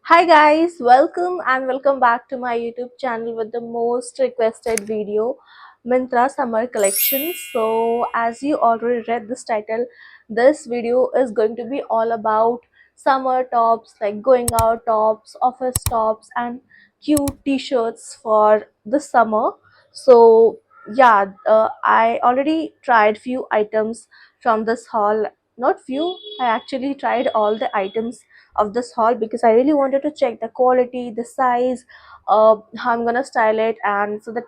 Hi guys, welcome back to my YouTube channel with the most requested video, Myntra Summer Collection. So as you already read this title, this video is going to be all about summer tops, like going out tops, office tops and cute t-shirts for the summer. So yeah, I already tried few items from this haul. Not few, I actually tried all the items of this haul because I really wanted to check the quality, the size, how I'm gonna style it, and so that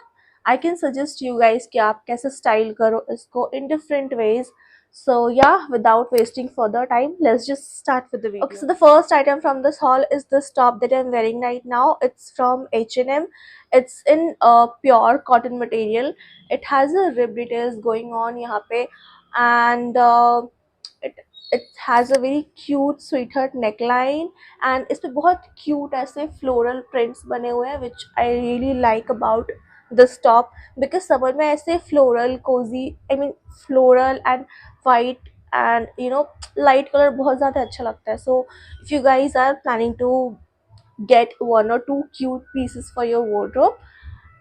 I can suggest you guys कि आप कैसे style करो इसको in different ways. So yeah, without wasting further time, let's just start with the video. Okay, so the first item from this haul is this top that I'm wearing right now. It's from H&M. It's in pure cotton material. It has a rib details going on यहाँ पे, and it it has a very cute sweetheart neckline and इसपे बहुत cute ऐसे floral prints बने हुए हैं which I really like about this top because summer में ऐसे floral cozy floral and white and light color बहुत ज़्यादा अच्छा लगता है. So if you guys are planning to get one or two cute pieces for your wardrobe,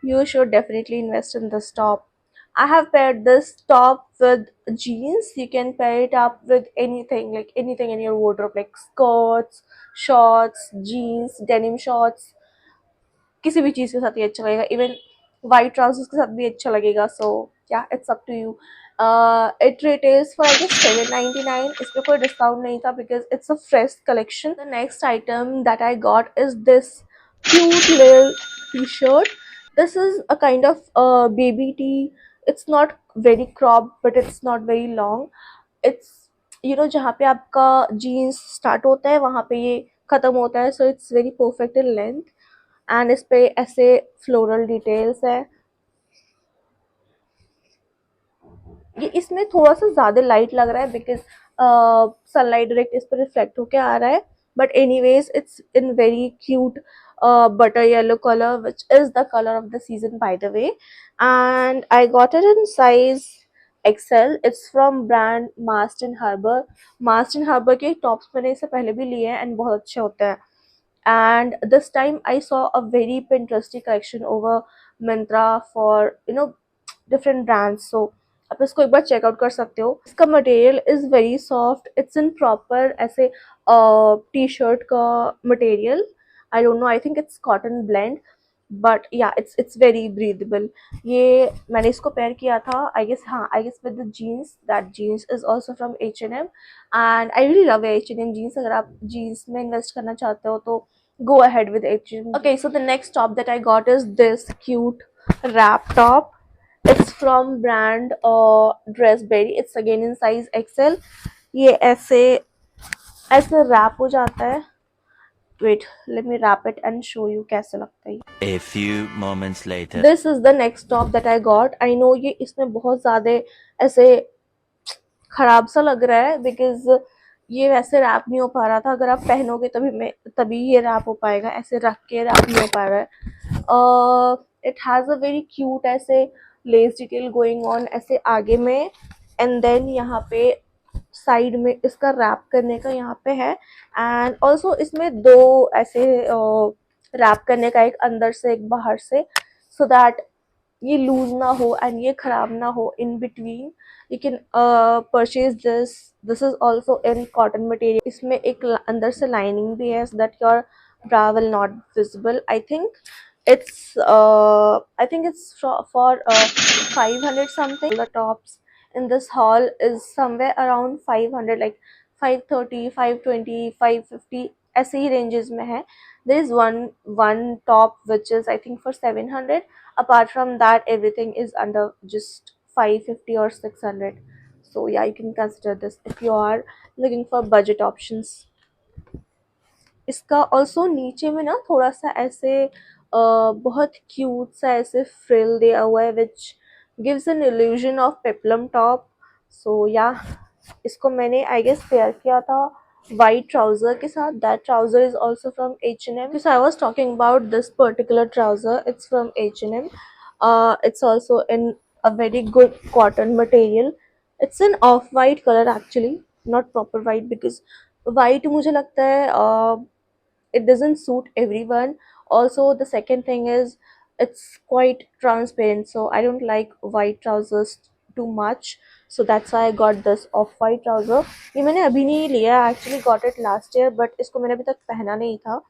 you should definitely invest in this top. I have paired this top with jeans. You can pair it up with anything, like anything in your wardrobe, like skirts, shorts, jeans, denim shorts. किसी भी चीज के साथ ये अच्छा लगेगा. Even white trousers के साथ भी अच्छा लगेगा. So yeah, it's up to you. It retails for I guess 7.99. इसमें कोई discount नहीं था because it's a fresh collection. The next item that I got is this cute little t-shirt. This is a kind of baby tee. It's not very cropped but it's not very long. It's जहाँ पे आपका jeans start होता है वहाँ पे ये खत्म होता है. So it's very perfect in length. And इस पे ऐसे फ्लोरल डिटेल्स है. ये इसमें थोड़ा सा ज्यादा लाइट लग रहा है बिकॉज सनलाइट डायरेक्ट इस पर रिफ्लेक्ट होके आ रहा है. But anyways it's in very cute butter yellow color, which is the color of the season by the way, and I got it in size XL. It's from brand Marston Harbour. Marston Harbour के tops मैंने इससे पहले भी लिए हैं and बहुत अच्छे होते हैं. And this time I saw a very Pinteresty collection over Myntra for different brands. So आप इसको एक बार चेकआउट कर सकते हो. इसका material is very soft. It's in proper ऐसे टी शर्ट का material. I don't know, I think it's cotton blend but yeah it's very breathable. ये मैंने इसको पेयर किया था आई गेस. हाँ, I guess with the jeans. That jeans is also from H&M and I really love H&M jeans. अगर आप jeans में invest करना चाहते हो तो go ahead with H&M. Okay, so the next top that I got is this cute wrap top. It's from brand Dressberry. It's again in size XL. ये ऐसे ऐसे wrap हो जाता है. Wait, let me wrap it and show you कैसे लगता है. A few moments later. This is the next top that I got. I know ये इसमें बहुत ज़्यादा ऐसे खराब सा लग रहा है बिकॉज ये वैसे रैप नहीं हो पा रहा था. अगर आप पहनोगे तभी ये रैप हो पाएगा. ऐसे रख के रैप नहीं हो पा रहा है. It has a very cute ऐसे लेस डिटेल गोइंग ऑन ऐसे आगे में एंड देन यहाँ पे साइड में इसका रैप करने का यहाँ पे है. एंड ऑल्सो इसमें दो ऐसे रैप करने का, एक अंदर से एक बाहर से, सो दैट ये लूज ना हो एंड ये खराब ना हो in between. you can purchase this is also in cotton material. इसमें एक अंदर से lining भी है so that your bra will not visible. I think it's for 500 something. The tops in this haul is somewhere around 500, like 530, 520, 550 ऐसे ही ranges में है. There is one top which is I think for 700. Apart from that, everything is under just 550 or 600. So yeah, you can consider this if you are looking for budget options. इसका also नीचे में ना थोड़ा सा ऐसे बहुत cute सा ऐसे फ्रिल दिया हुआ है which gives an illusion of peplum top. So या इसको मैंने आई गेस पेयर किया था white trouser के साथ. That trouser is also from H&M. Because I was talking about this particular trouser, it's from H&M. It's also in a very good cotton material. It's an off-white color actually, not proper white because white मुझे लगता है it doesn't suit everyone. Also, the second thing is it's quite transparent, so I don't like white trousers too much. So that's why I got this off white trouser. ये मैंने अभी नहीं लिया, I actually got it last year, but इसको मैंने अभी तक पहना नहीं था.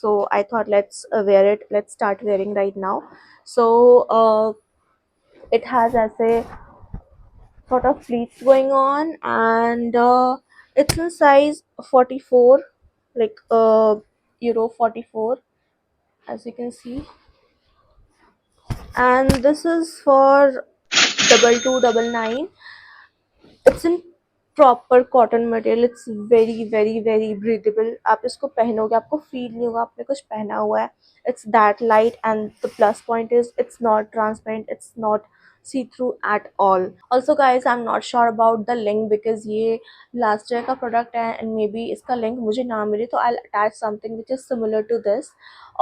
So I thought let's wear it. Let's start wearing right now. So it has ऐसे sort of pleats going on, and it's in size 44, like euro 44, as you can see. And this is for 2299. It's in proper cotton material. It's very very very breathable. आप इसको पहनोगे आपको feel नहीं होगा आपने कुछ पहना हुआ है. It's that light, and the plus point is it's not transparent, it's not see through at all. Also guys, I'm not sure about the link because ये last year का product है, and maybe इसका link मुझे ना मिले तो I'll attach something which is similar to this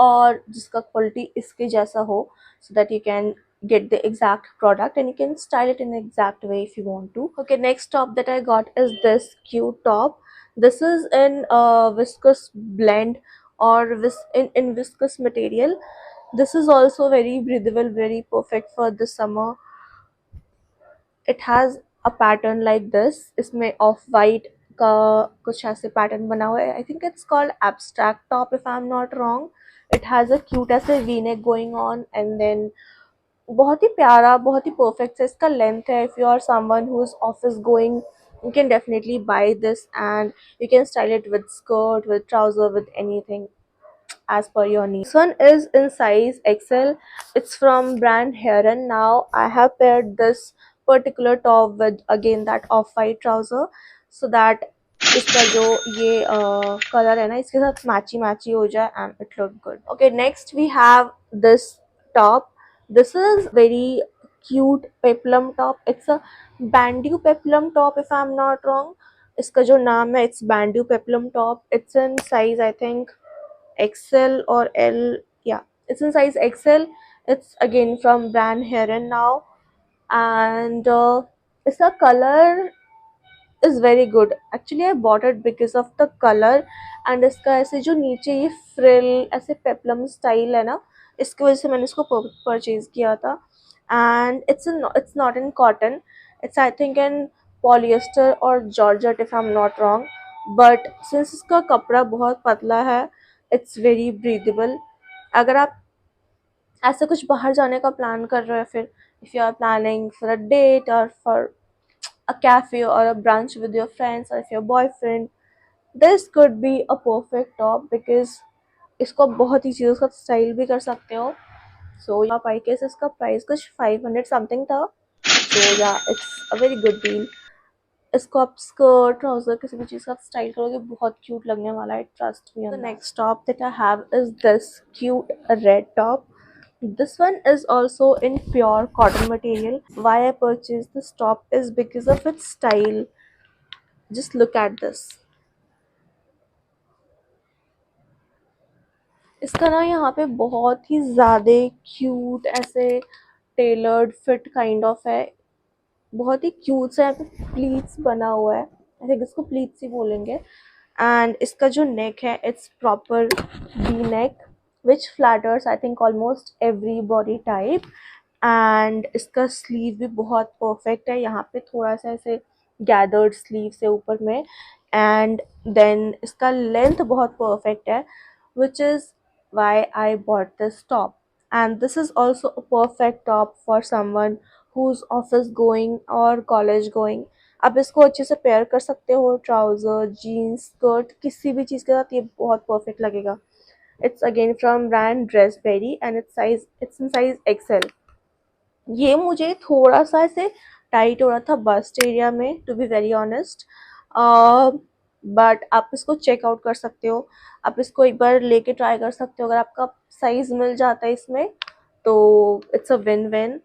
और जिसका quality इसके जैसा हो, so that you can get the exact product and you can style it in the exact way if you want to. Okay, next top that I got is this cute top. This is in viscose blend or in viscose material. This is also very breathable, very perfect for the summer. It has a pattern like this. इसमें off white का कुछ ऐसे pattern बना हुआ है. I think it's called abstract top if I am not wrong. It has a cute ऐसे V neck going on, and then बहुत ही प्यारा, बहुत ही परफेक्ट है. इसका लेंथ है. If you are someone who is office going, you can definitely buy this and you can style it with skirt, with trouser, with anything as per your needs. This one is in size XL. It's from brand Heron. Now I have paired this particular top with again that off-white trouser, so that इसका जो ये colour है ना इसके साथ मैची मैची हो जाए and it look good. Okay, next we have this top. This is very cute peplum top. It's a bandeau peplum top if I'm not wrong. इसका जो नाम है it's bandeau peplum top. It's in size I think XL or L. Yeah, it's in size XL. It's again from brand Heron now, and it's a color is very good. Actually I bought it because of the color, and इसका ऐसे जो नीचे ये frill ऐसे peplum style है ना, इसकी वजह से मैंने इसको परचेज किया था. And it's not in cotton. It's I think in polyester or georgette if I'm not wrong, but since इसका कपड़ा बहुत पतला है, it's very breathable. अगर आप ऐसे कुछ बाहर जाने का प्लान कर रहे हो, फिर if you are planning for a date or for a cafe or a brunch with your friends or if your boyfriend, this could be a perfect top because इसको बहुत ही चीज़ों का स्टाइल भी कर सकते हो. सो आप आई गेस इसका प्राइस कुछ 500 समथिंग था. सो या it's a very good deal. इसको आप स्कर्ट ट्राउजर किसी भी चीज़ का स्टाइल करोगे बहुत क्यूट लगने वाला है. Trust me. The next top that I have is this cute red top. This one is also in pure cotton material. Why I purchased this top is because of its style. Just look at this. इसका ना यहाँ पे बहुत ही ज़्यादा cute ऐसे tailored fit kind of है. बहुत ही cute सा यहाँ पे प्लीट्स बना हुआ है. आई थिंक इसको प्लीट्स ही बोलेंगे. एंड इसका जो नेक है it's proper V neck which flutters I think almost every body type. And इसका स्लीव भी बहुत परफेक्ट है. यहाँ पे थोड़ा सा ऐसे गैदर्ड स्लीव से ऊपर में, एंड देन इसका लेंथ बहुत परफेक्ट है, which is why I bought this top. And this is also a perfect top for someone who's office going or college going. आप इसको अच्छे से पेयर कर सकते हो ट्राउज़र, जीन्स, स्कर्ट, किसी भी चीज़ के साथ ये बहुत परफेक्ट लगेगा. It's again from brand Dressberry and it's in size XL. ये मुझे थोड़ा सा ऐसे टाइट हो रहा था बस्ट एरिया में, to be very honest, but आप इसको चेकआउट कर सकते हो. आप इसको एक बार लेके ट्राई कर सकते हो. अगर आपका साइज मिल जाता है इसमें तो it's a win win.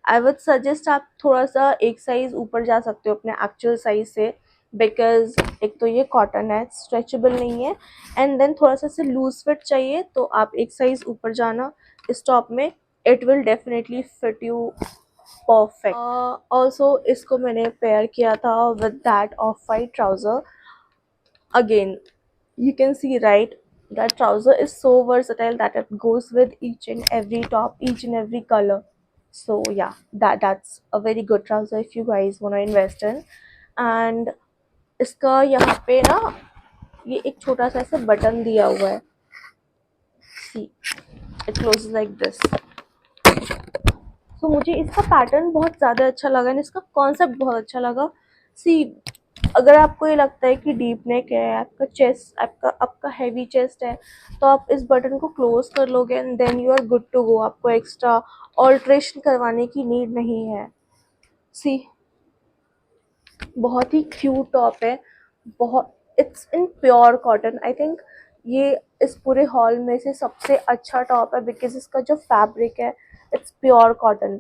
I would suggest आप थोड़ा सा एक साइज ऊपर जा सकते हो अपने एक्चुअल साइज से, बिकॉज एक तो ये कॉटन है, स्ट्रेचेबल नहीं है, एंड देन थोड़ा सा से लूज फिट चाहिए तो आप एक साइज ऊपर जाना इस टॉप में. It will definitely fit you perfect. Also इसको मैंने पेयर किया था with that of white trouser. Again you can see right, That trouser is so versatile that it goes with each and every top, each and every color. So yeah, that's a very good trouser if you guys want to invest in. And इसका यहाँ पे ना ये एक छोटा सा ऐसे button दिया हुआ है. See, it closes like this. So मुझे इसका पैटर्न बहुत ज़्यादा अच्छा लगा और इसका कॉन्सेप्ट बहुत अच्छा लगा. सी, अगर आपको ये लगता है कि डीप नेक है, आपका चेस्ट, आपका हैवी चेस्ट है, तो आप इस बटन को क्लोज कर लोगे and then you are good to go. आपको एक्स्ट्रा ऑल्ट्रेशन करवाने की नीड नहीं है. सी, बहुत ही क्यूट टॉप है. बहुत, it's in pure cotton. I think ये इस पूरे हॉल में से सबसे अच्छा टॉप है बिकॉज इसका जो फैब्रिक है it's pure cotton.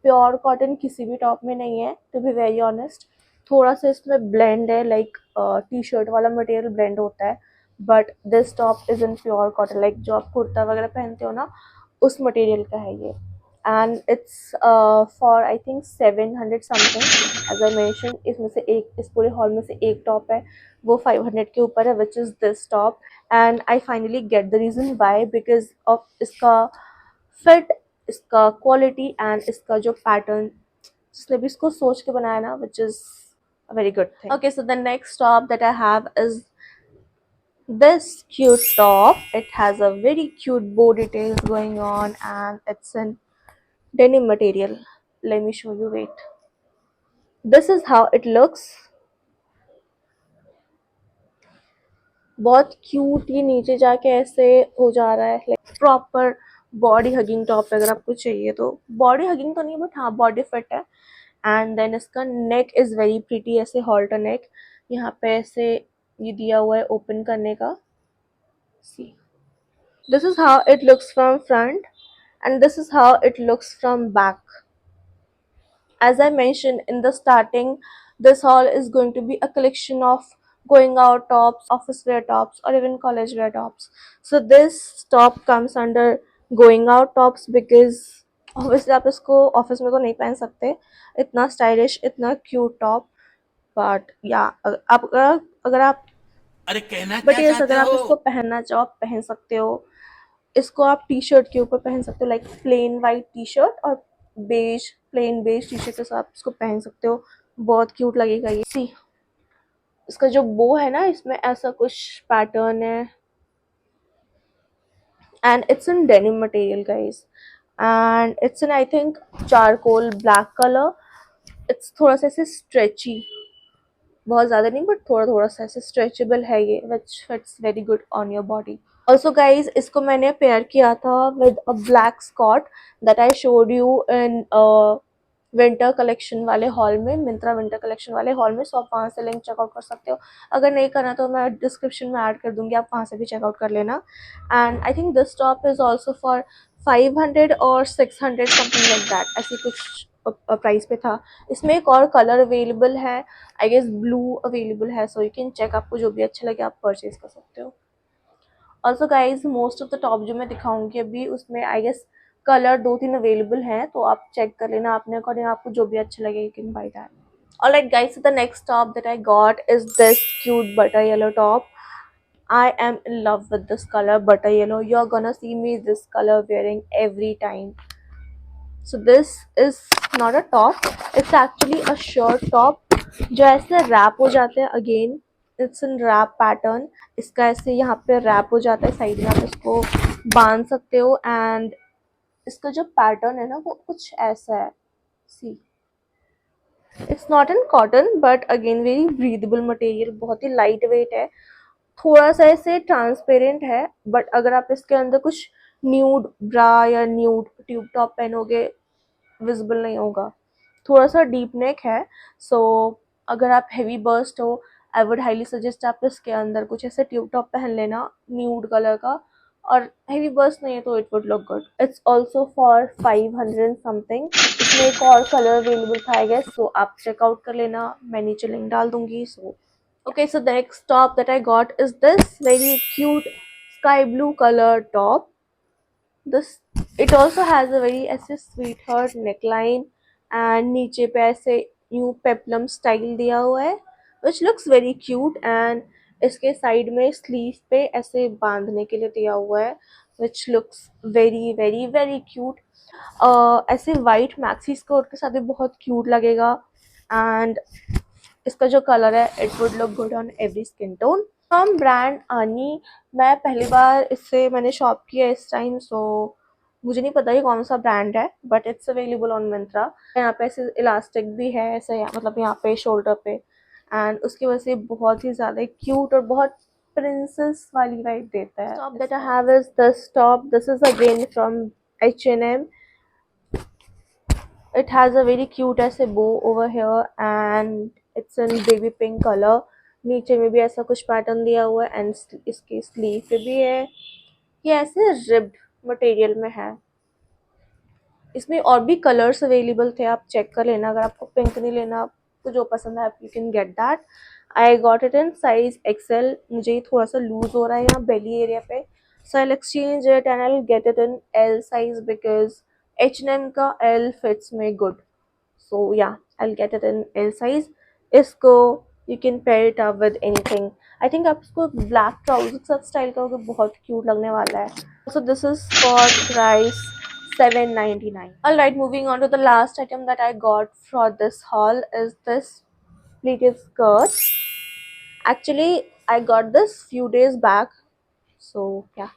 Pure cotton किसी भी टॉप में नहीं है, टू बी वेरी ऑनेस्ट. थोड़ा सा इसमें ब्लेंड है, लाइक टी शर्ट वाला मटेरियल ब्लेंड होता है, but this top is in pure cotton. Like जो आप कुर्ता वगैरह पहनते हो ना, उस मटेरियल का है ये. And it's for I think 700 something. As I mention, इसमें से एक, इस पूरे हॉल में से एक टॉप है वो 500 के ऊपर है, which is this top. And I finally get the reason why, because of इसका फिट, इसका क्वालिटी एंड इसका जो पैटर्न, जिसने भी इसको सोच के बनाया ना, which is a very good thing. Okay, so the next top that I have is this cute top. It has a very cute bow details going on and it's in denim material. Let me show you. Wait, this is how it looks. बहुत cute, ये नीचे जाके ऐसे हो जा रहा है, like proper body hugging top. अगर आपको चाहिए तो, बॉडी हगिंग तो नहीं बट हाँ बॉडी फिट है. एंड देन इसका नेक इज़ वेरी प्रिटी, ऐसे हॉल्टर नेक. यहाँ पे ऐसे ये दिया हुआ है ओपन करने का. See, this is how it looks from front and this is how it looks from back. As I mentioned in the starting, this haul is going to be a collection of going out tops, office wear tops, or even college wear tops. So this top comes under going out tops because obviously आप इसको office में तो नहीं पहन सकते, इतना stylish, इतना cute top. But या आप अगर आप, अरे कहना बट क्या यस, अगर चाहते आप हो? इसको पहनना चाहो आप पहन सकते हो. इसको आप टी शर्ट के ऊपर पहन सकते हो, like plain white T shirt और beige, plain beige T shirt के साथ इसको पहन सकते हो. बहुत क्यूट लगेगा ये. सी, इसका जो बो है ना, इसमें ऐसा कुछ पैटर्न है and it's in denim material guys. And it's in I think charcoal black colour. It's थोड़ा सा ऐसे स्ट्रेची, बहुत ज़्यादा नहीं बट थोड़ा थोड़ा सा ऐसे स्ट्रेचेबल है ये, which fits very good on your body. Also guys, इसको मैंने पेयर किया था with a black skort that I showed you in winter collection वाले हॉल में, मिंत्रा विंटर कलेक्शन वाले हॉल में. सो आप वहाँ से लिंक चेकआउट कर सकते हो. अगर नहीं करना तो मैं डिस्क्रिप्शन में ऐड कर दूंगी, आप वहाँ से भी चेकआउट कर लेना. And I think this top is also for 500 और 600 समथिंग लाइक दैट, ऐसी कुछ प्राइस पे था. इसमें एक और कलर अवेलेबल है, आई गेस ब्लू अवेलेबल है. सो यू कैन चेक, आपको जो भी अच्छा लगे आप परचेज कर सकते हो. Also guys, most of the top जो मैं दिखाऊंगी अभी, उसमें आई गेस कलर 2-3 अवेलेबल हैं, तो आप चेक कर लेना अपने अकॉर्डिंग, आपको जो भी अच्छा लगे you can by that. Alright guys, so the next top that I got is this cute butter yellow top. I am in love with this color, butter yellow. You're gonna see me this color wearing every time. So this is not a top, it's actually a shirt top जो ऐसे rap हो जाते हैं. Again it's in wrap pattern. इसका ऐसे यहाँ पे rap हो जाता है, साइड में आप इसको बांध सकते हो. एंड इसका जो पैटर्न है ना वो कुछ ऐसा है. See, it's not in cotton but again very breathable material, बहुत ही लाइट वेट है, थोड़ा सा ऐसे ट्रांसपेरेंट है. बट अगर आप इसके अंदर कुछ न्यूड ब्रा या न्यूड ट्यूब टॉप पहनोगे विजिबल नहीं होगा. थोड़ा सा डीप नेक है. सो अगर आप हैवी बर्स्ट हो, आई वुड हाईली सजेस्ट आप इसके अंदर कुछ ऐसे ट्यूब टॉप पहन लेना न्यूड कलर का. और हैवी बर्स्ट नहीं है तो it would look good. It's also for 500 something. इसमें एक और कलर अवेलेबल था आई गेस, सो आप चेकआउट कर लेना, मैं नीचे लिंक डाल दूंगी. सो okay, so the next top that I got is this very cute sky blue color top. This, it also has a very ऐसे sweetheart neckline and नीचे पे ऐसे न्यू पेप्लम स्टाइल दिया हुआ है which looks very cute. and इसके side में sleeve पे ऐसे बांधने के लिए दिया हुआ है, which looks very very very cute. ऐसे वाइट मैक्सी स्कर्ट के साथ भी बहुत क्यूट लगेगा। एंड इसका जो कलर है it would look good on every skin tone. From brand आनी, मैं पहली बार इससे मैंने शॉप किया इस टाइम, सो मुझे नहीं पता ये कौन सा ब्रांड है, but it's available on Myntra. यहाँ पे ऐसे इलास्टिक भी है ऐसे, मतलब यहाँ पे शोल्डर पे, एंड उसकी वजह से बहुत ही ज़्यादा क्यूट और बहुत प्रिंसेस वाली वाइब देता है। Top that I have is this top, this is again from H&M. It has a very cute ऐसे bow over here and it's in baby pink color. नीचे में भी ऐसा कुछ पैटर्न दिया हुआ है एंड इसकी स्लीव पे भी है। ये ऐसे रिब्ड मटेरियल में है। इसमें और भी कलर्स अवेलेबल थे, आप चेक कर लेना। अगर आपको पिंक नहीं लेना, आपको जो पसंद है आप you can get that. I got it in size Excel. मुझे ये थोड़ा सा लूज हो रहा है यहाँ बेली एरिया पे, so I exchange it and I get it in L size because H&M का एल फिट्स में good. So yeah, I'll get it in L size. इसको you can pair it up with anything. I think आप इसको black trousers के साथ style करोगे, बहुत cute लगने वाला है। So this is for price $7.99. Alright, moving on to the last item that I got for this haul is this pleated skirt. Actually, I got this few days back. So yeah.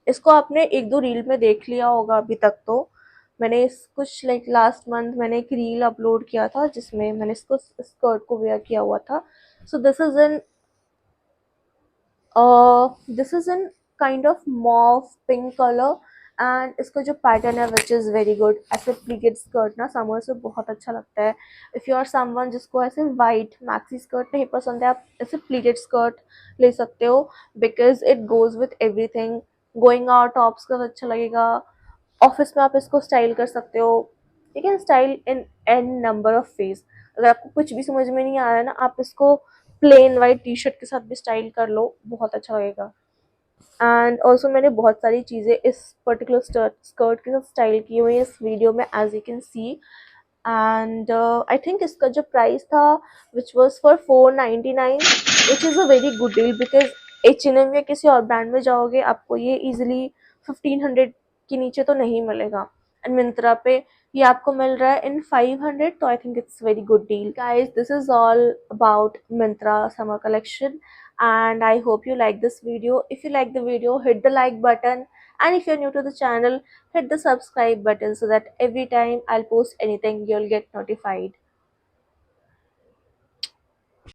इसको आपने एक दो reel में देख लिया होगा अभी तक। तो मैंने इस कुछ लाइक लास्ट मंथ मैंने एक रील अपलोड किया था जिसमें मैंने इसको स्कर्ट को वेयर किया हुआ था। So this is in kind of mauve pink colour and इसका जो पैटर्न है विच इज़ वेरी गुड। ऐसे प्लीटेड स्कर्ट ना समर से बहुत अच्छा लगता है। इफ़ यू आर समवन जिसको ऐसे वाइट मैक्सी स्कर्ट नहीं पसंद है, आप ऐसे प्लीटेड स्कर्ट ले सकते हो because it goes with everything. Going out tops का अच्छा लगेगा, ऑफिस में आप इसको स्टाइल कर सकते हो। You can style in an number of phase. अगर आपको कुछ भी समझ में नहीं आ रहा है ना, आप इसको प्लेन वाइट टी शर्ट के साथ भी स्टाइल कर लो, बहुत अच्छा लगेगा। एंड ऑल्सो मैंने बहुत सारी चीज़ें इस पर्टिकुलर स्कर्ट के साथ स्टाइल की हुई है इस वीडियो में, as you can see. And I think इसका जो प्राइस था which was for $4.99, which is a very good deal because H&M या किसी और ब्रांड में जाओगे आपको ये इजिली 1500 के नीचे तो नहीं मिलेगा, एंड मिंत्रा पे ये आपको मिल रहा है इन 500, तो आई think it's very good deal. Guys, this is all about Myntra summer collection and I hope you like this video. If you like the video, hit the like button, and if you're new to the channel, hit the subscribe button so that every time I'll post anything you'll get notified.